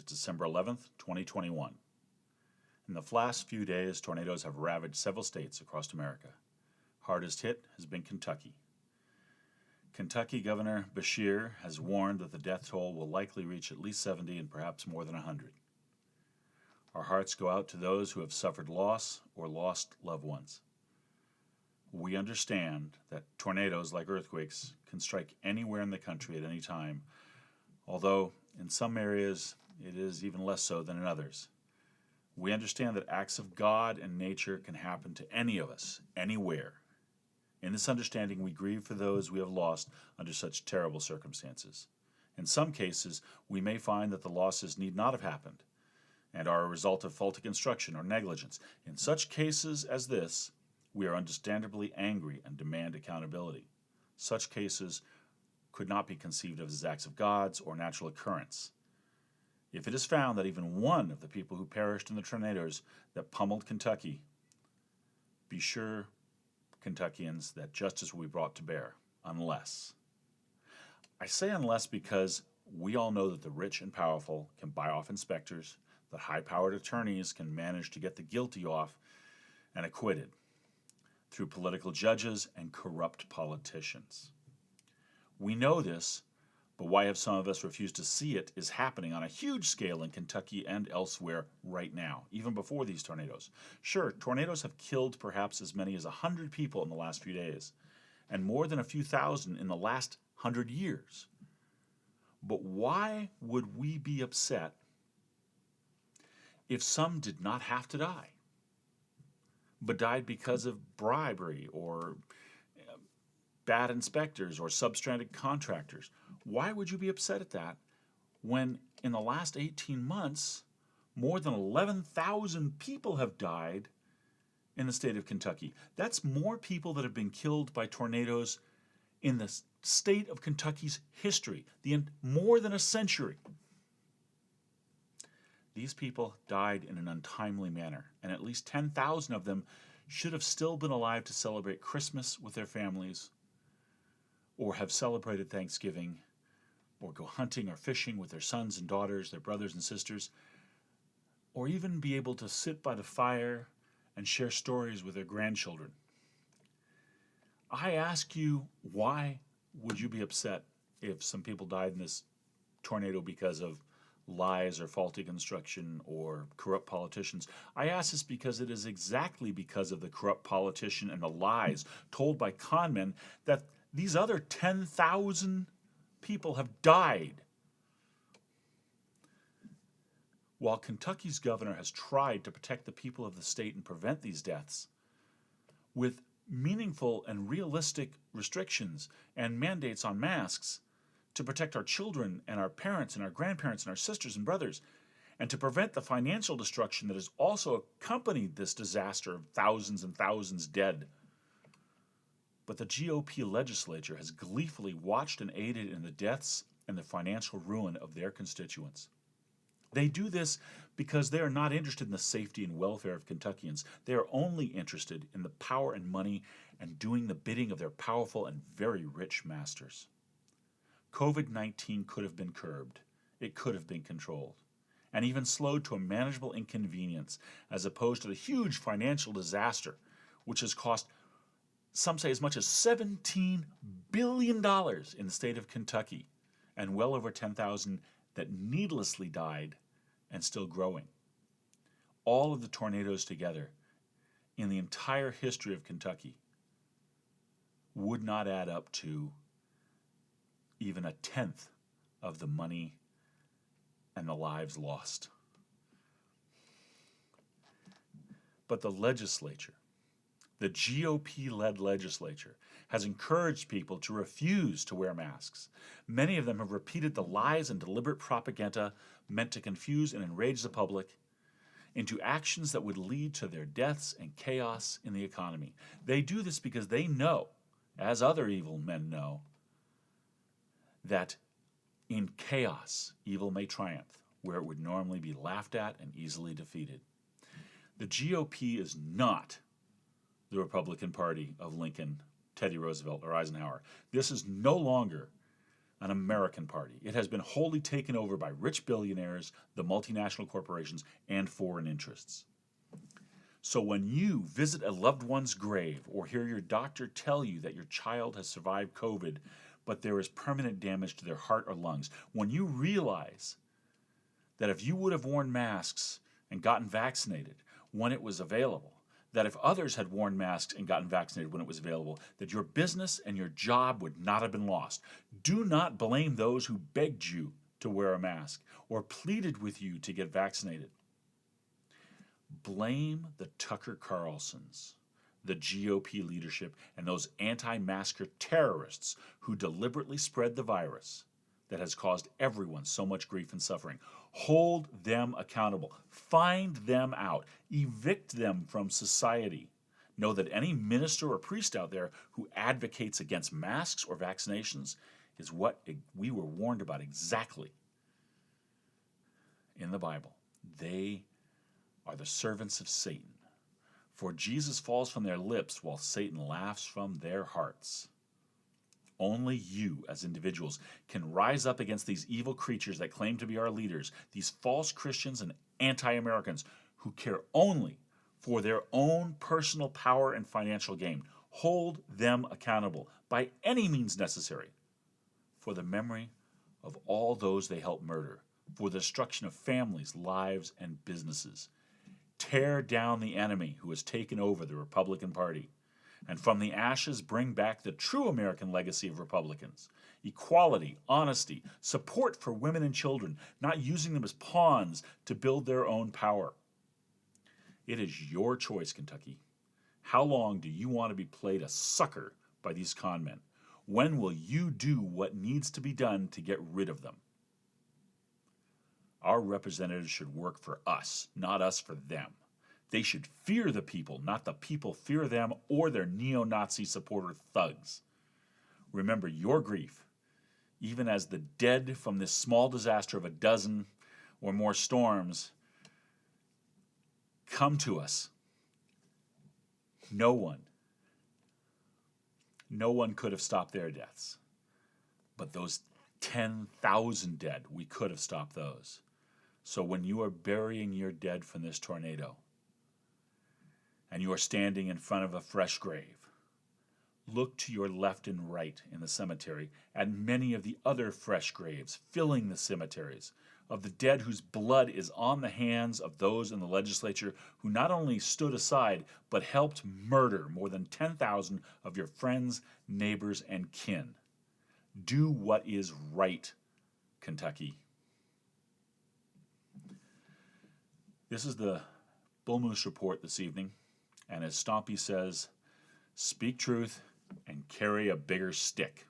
December 11th, 2021. In the last few days, tornadoes have ravaged several states across America. Hardest hit has been Kentucky. Kentucky Governor Beshear has warned that the death toll will likely reach at least 70 and perhaps more than 100. Our hearts go out to those who have suffered loss or lost loved ones. We understand that tornadoes, like earthquakes, can strike anywhere in the country at any time, although in some areas it is even less so than in others. We understand that acts of God and nature can happen to any of us, anywhere. In this understanding, we grieve for those we have lost under such terrible circumstances. In some cases, we may find that the losses need not have happened and are a result of faulty construction or negligence. In such cases as this, we are understandably angry and demand accountability. Such cases could not be conceived of as acts of God's or natural occurrence. If it is found that even one of the people who perished in the tornadoes that pummeled Kentucky, be sure, Kentuckians, that justice will be brought to bear, unless. I say unless because we all know that the rich and powerful can buy off inspectors, that high-powered attorneys can manage to get the guilty off and acquitted through political judges and corrupt politicians. We know this, but why have some of us refused to see it is happening on a huge scale in Kentucky and elsewhere right now, even before these tornadoes. Sure, tornadoes have killed perhaps as many as 100 people in the last few days, and more than a few thousand in the last 100 years. But why would we be upset if some did not have to die, but died because of bribery or bad inspectors or substandard contractors? Why would you be upset at that when in the last 18 months, more than 11,000 people have died in the state of Kentucky? That's more people that have been killed by tornadoes in the state of Kentucky's history, more than a century. These people died in an untimely manner, and at least 10,000 of them should have still been alive to celebrate Christmas with their families, or have celebrated Thanksgiving, or go hunting or fishing with their sons and daughters, their brothers and sisters, or even be able to sit by the fire and share stories with their grandchildren. I ask you, why would you be upset if some people died in this tornado because of lies or faulty construction or corrupt politicians? I ask this because it is exactly because of the corrupt politician and the lies told by con men that these other 10,000 people have died. While Kentucky's governor has tried to protect the people of the state and prevent these deaths with meaningful and realistic restrictions and mandates on masks to protect our children and our parents and our grandparents and our sisters and brothers, and to prevent the financial destruction that has also accompanied this disaster of thousands and thousands dead. But the GOP legislature has gleefully watched and aided in the deaths and the financial ruin of their constituents. They do this because they are not interested in the safety and welfare of Kentuckians. They are only interested in the power and money and doing the bidding of their powerful and very rich masters. COVID-19 could have been curbed. It could have been controlled, and even slowed to a manageable inconvenience, as opposed to the huge financial disaster, which has cost, some say, as much as $17 billion in the state of Kentucky, and well over 10,000 that needlessly died and still growing. All of the tornadoes together in the entire history of Kentucky would not add up to even a tenth of the money and the lives lost. But the legislature, the GOP-led legislature, has encouraged people to refuse to wear masks. Many of them have repeated the lies and deliberate propaganda meant to confuse and enrage the public into actions that would lead to their deaths and chaos in the economy. They do this because they know, as other evil men know, that in chaos, evil may triumph, where it would normally be laughed at and easily defeated. The GOP is not the Republican Party of Lincoln, Teddy Roosevelt, or Eisenhower. This is no longer an American party. It has been wholly taken over by rich billionaires, the multinational corporations, and foreign interests. So when you visit a loved one's grave or hear your doctor tell you that your child has survived COVID, but there is permanent damage to their heart or lungs, when you realize that if you would have worn masks and gotten vaccinated when it was available, that if others had worn masks and gotten vaccinated when it was available, that your business and your job would not have been lost. Do not blame those who begged you to wear a mask or pleaded with you to get vaccinated. Blame the Tucker Carlsons, the GOP leadership, and those anti-masker terrorists who deliberately spread the virus that has caused everyone so much grief and suffering. Hold them accountable. Find them out. Evict them from society. Know that any minister or priest out there who advocates against masks or vaccinations is what we were warned about exactly in the Bible. They are the servants of Satan. For Jesus falls from their lips while Satan laughs from their hearts. Only you, as individuals, can rise up against these evil creatures that claim to be our leaders, these false Christians and anti-Americans who care only for their own personal power and financial gain. Hold them accountable by any means necessary for the memory of all those they helped murder, for the destruction of families, lives, and businesses. Tear down the enemy who has taken over the Republican Party. And from the ashes, bring back the true American legacy of Republicans. Equality, honesty, support for women and children, not using them as pawns to build their own power. It is your choice, Kentucky. How long do you want to be played a sucker by these con men? When will you do what needs to be done to get rid of them? Our representatives should work for us, not us for them. They should fear the people, not the people fear them or their neo-Nazi supporter thugs. Remember your grief, even as the dead from this small disaster of a dozen or more storms come to us. No one could have stopped their deaths. But those 10,000 dead, we could have stopped those. So when you are burying your dead from this tornado, and you are standing in front of a fresh grave, look to your left and right in the cemetery at many of the other fresh graves filling the cemeteries of the dead whose blood is on the hands of those in the legislature who not only stood aside, but helped murder more than 10,000 of your friends, neighbors, and kin. Do what is right, Kentucky. This is the Bull Moose Report this evening. And as Stompy says, speak truth and carry a bigger stick.